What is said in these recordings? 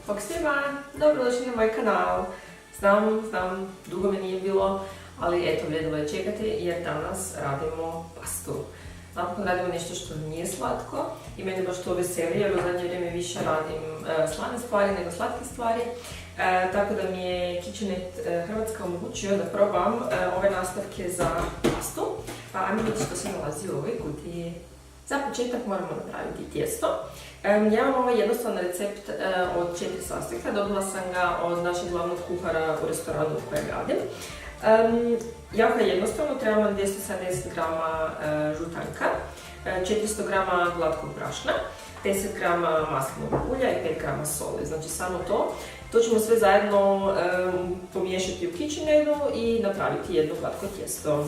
Bog svima, dobrodošli na moj kanal. Znam, dugo me nije bilo, ali eto, vrijedilo je čekati jer danas radimo pastu. Napokon radimo nešto što nije slatko i mene baš to veseli jer u zadnje vrijeme više radim slane stvari nego slatke stvari. Tako da mi je KitchenAid Hrvatska omogućio da probam ove nastavke za pastu. Pa ajmo vidjeti što se nalazi u ovoj kutiji. Za početak moramo napraviti tijesto. Ja imam ovaj jednostavan recept od 4 sastojka, dobila sam ga od našeg glavnog kuhara u restoranu u kojem radim. Jako je jednostavno, trebamo 270 g žutanka, 400 g glatkog brašna, 10 g maslinovog ulja i 5 g soli, znači samo to. To ćemo sve zajedno pomiješati u KitchenAidu i napraviti jedno glatko tijesto.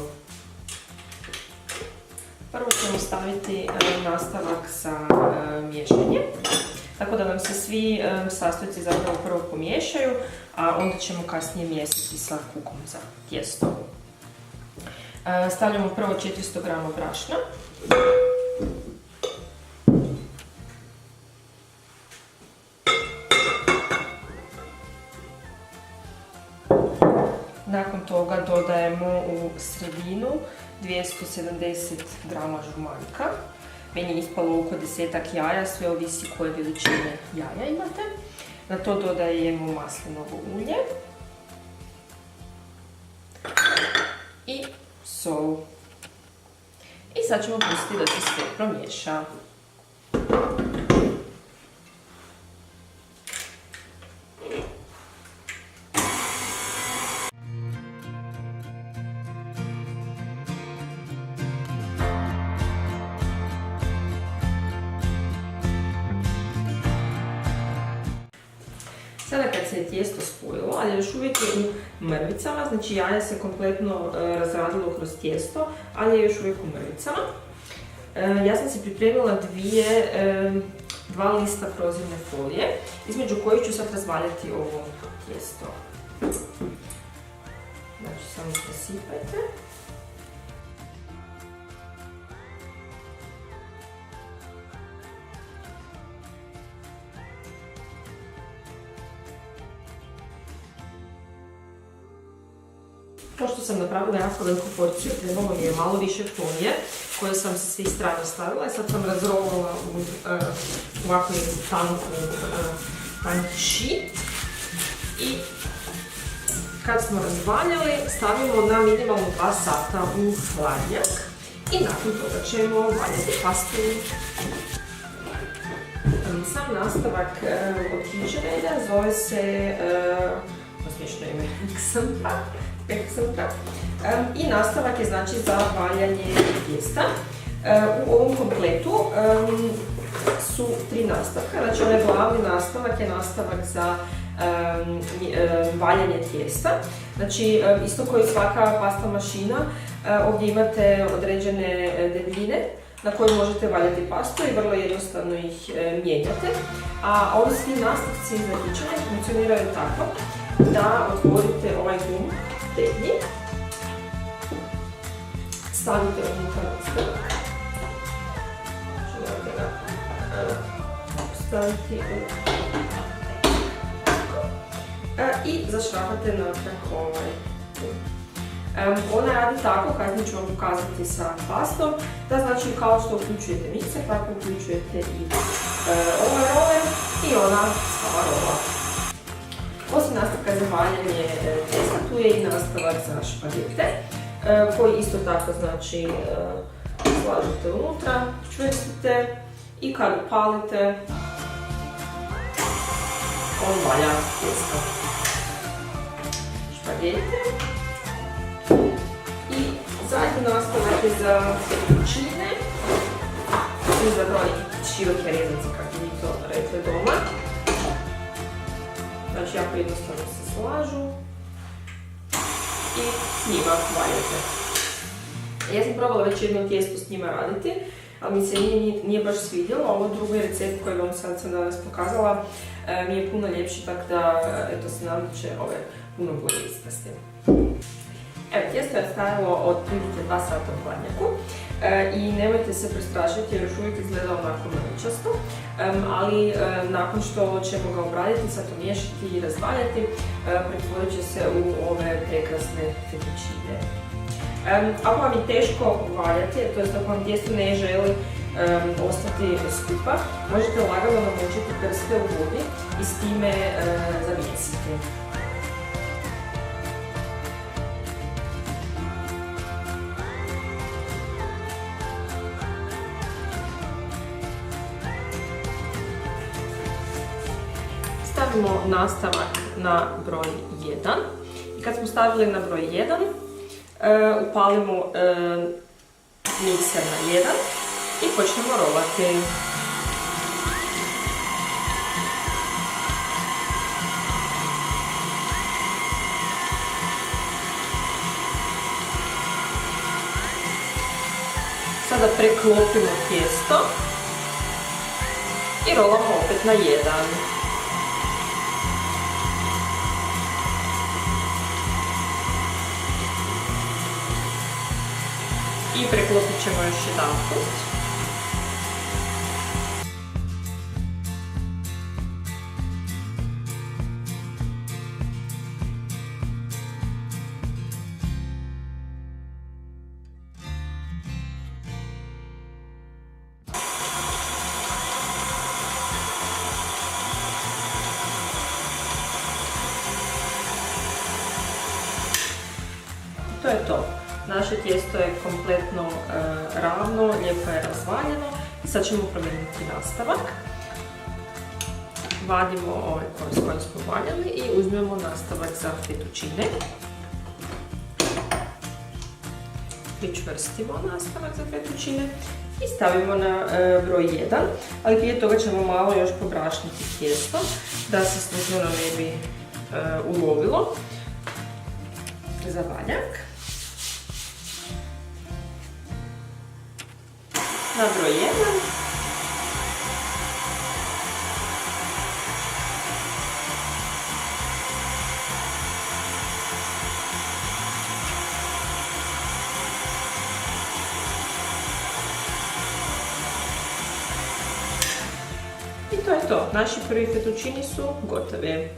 Prvo ćemo staviti nastavak sa miješanjem, tako da nam se svi sastojci zapravo prvo pomiješaju, a onda ćemo kasnije miješati sa kukom za tijesto. Stavljamo prvo 400 g brašna. Nakon toga dodajemo u sredinu 270 g žumanka. Meni je ispalo oko 10 jaja, sve ovisi koje veličine jaja imate. Na to dodajemo maslinovo ulje i sol. I sad ćemo pustiti da se sve promiješa. Sada kad se je tijesto spojilo, ali još uvijek je u mrvicama, znači jaje se kompletno razradilo kroz tijesto, ali je još uvijek u mrvicama. Ja sam si pripremila dva lista prozirne folije, između kojih ću sad razvaljati ovo tijesto. Znači samo presipajte. Pošto sam napravila jako veliku porciju, trebalo mi je malo više folije koje sam sa svih strana stavila i sad sam razrolala u ovako jednu tanki šit. I kad smo razvaljali, stavimo na minimalno 2 sata u hladnjak i nakon toga ćemo valjati pastu. Sam nastavak od KitchenAida zove se, smiješno ime, i nastavak je znači za valjanje tijesta. U ovom kompletu su 3 nastavka, znači onaj glavni nastavak je nastavak za valjanje tijesta. Znači isto kao i svaka pasta mašina, ovdje imate određene debljine na koje možete valjati pastu i vrlo jednostavno ih mijenjate. A ovi svi nastavci za KitchenAid funkcioniraju tako da otvorite ovaj gum deblji, stavite unutra nastavak, staviti i zašrapate natrag ovaj gum. Ona radi tako, kasnije ću vam pokazati sa pastom, da znači kao što uključujete mikser, tako uključujete i ovaj roller i ona stava rola. Osim nastavka za valjanje tijesta, tu je i nastavak za špagete, koji isto tako znači slažete unutra, čvrstite i kad upalite, on valja tijesto. Špagete. I zadnji nastavak je za fettuccine, i za široke reznice, kako bi to rekli doma. Znači jako jednostavno se slažu i s njima valjate. Ja sam probala već jedno tijesto s njima raditi, ali mi se nije baš svidjelo. Ovo drugi recept koji vam sad sam danas pokazala mi je puno ljepši, tako da eto se nadam će ove puno bolje ispasti. Evo, tijesto je stajalo od prilike 2 sata u hladnjaku. i nemojte se prestrašiti jer još uvijek izgleda onako mrvičasto, ali nakon što ćemo ga obraditi, sad to miješati i razvaljati, pretvorit će se u ove prekrasne fettuccine. Ako vam je teško valjati, to jest ako vam tijesto ne želi ostati skupa, možete lagano namočiti prste u vodi i s time zamijesiti. Stavimo nastavak na broj 1 i kad smo stavili na broj 1, upalimo mikser na 1 i počnemo rolati. Sada preklopimo tijesto i rolamo opet na 1. I preklopit ćemo još jedanput. To je to. Naše tijesto je kompletno ravno, lijepo je razvaljeno i sad ćemo promijeniti nastavak. Vadimo ovaj s kojim smo valjali i uzmemo nastavak za fettuccine. Pričvrstimo nastavak za fettuccine i stavimo na broj 1, ali prije toga ćemo malo još pobrašniti tijesto da se slučajno ne bi ulovilo za valjak. Na broj 1. I to je to. Naši prvi fettuccini su gotovi.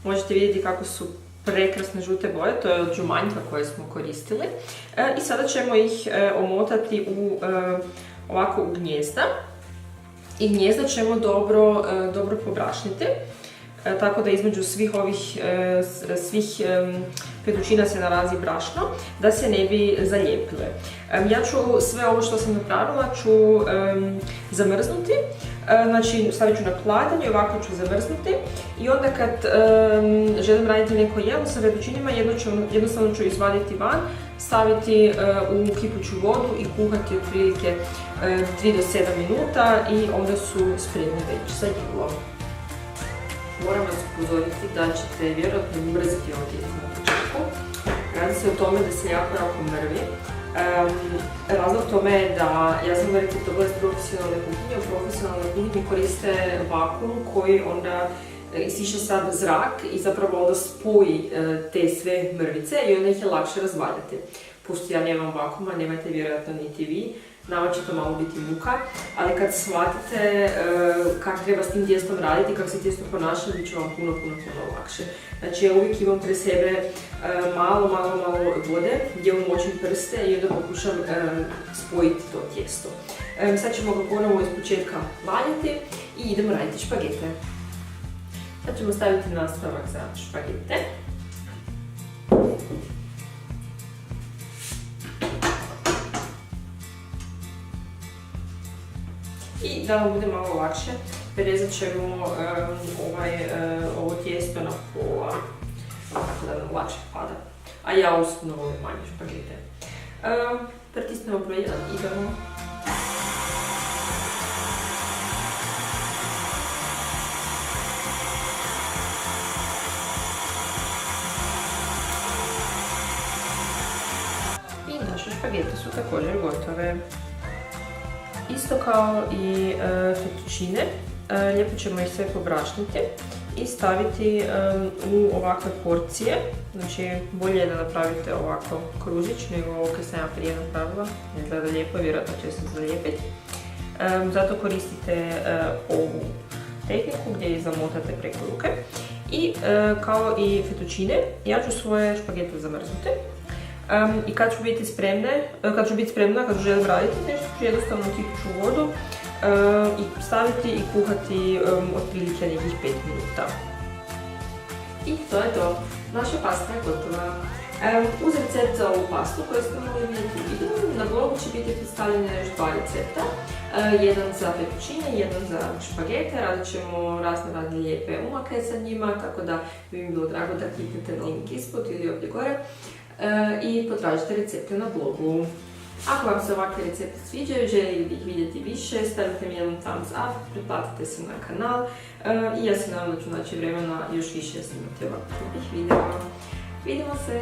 Možete vidjeti kako su prekrasne žute boje, to je od žumanjka koje smo koristili. I sada ćemo ih omotati ovako u gnijezda. I gnijezda ćemo dobro pobrašniti. Tako da između svih fettuccina se narazi brašno, da se ne bi zalijepile. Ja ću sve ovo što sam napravila zamrznuti. Znači stavit ću na hladanje, ovako ću zamrznuti i onda kad želim raditi neko jelo sa fettuccinima, jednostavno ću izvaditi van, staviti u kipuću vodu i kuhati otprilike 3 do 7 minuta i onda su spremni već za jelo. Moram vas upozoriti da ćete vjerojatno umrziti ovo tijesto na početku. Radi se o tome da se jako mrvi. Razlog tome je da ja sam receptobila iz profesionalne kuhinje. U profesionalnoj kuhinji koriste vakuum koji onda isiše sad zrak i zapravo onda spoji te sve mrvice i onda ih je lakše razvaljati. Pošto ja nemam vakuuma, nemate vjerojatno niti vi, nama će to malo biti muka, ali kad shvatite kako treba s tim tijestom raditi, kako se tijesto ponaša, bit će vam puno lakše. Znači ja uvijek imam pre sebe malo vode gdje umočim prste i onda pokušam spojiti to tijesto. Sad ćemo ga ponovo iz početka valjati i idemo raditi špagete. Sad ćemo staviti nastavak za špagete. I da vam bude malo lakše, rezat ćemo ovo tijesto na pola, tako da nam lakše pada. A ja osobno volim manje špagete. Pritisnemo broj 1, idemo. I naše špagete su također gotove. Isto kao i fettuccine, lijepo ćemo ih sve pobrašniti i staviti u ovakve porcije. Znači, bolje je da napravite ovako kružić nego ovo kad sam ja prije napravila. Izgleda lijepo, vjerojatno će se zalijepiti. Zato koristite ovu tehniku gdje ih zamotate preko ruke. I kao i fettuccine, ja ću svoje špagete zamrznuti. I kad ću biti spremna, kad ću želim raditi nešto, ću jednostavno kipuću vodu i staviti i kuhati otprilike nekih 5 minuta. I to je to. Naša pasta je gotova. Uz recept za ovu pastu koju ste mogli vidjeti u videu, na blogu će biti predstavljene još 2 recepta. Jedan za fettuccine, jedan za špagete. Radit ćemo razne lijepe umake sa njima, tako da bi mi bilo drago da kliknete link ispod ili ovdje gore i potražite recepte na blogu. Ako vam se ovakve recepte sviđaju, željeli bi ih vidjeti više, stavite mi jedan thumbs up, pretplatite se na kanal i ja se nadam da ću naći vremena još više snimati ovakvih videa. Vidimo se!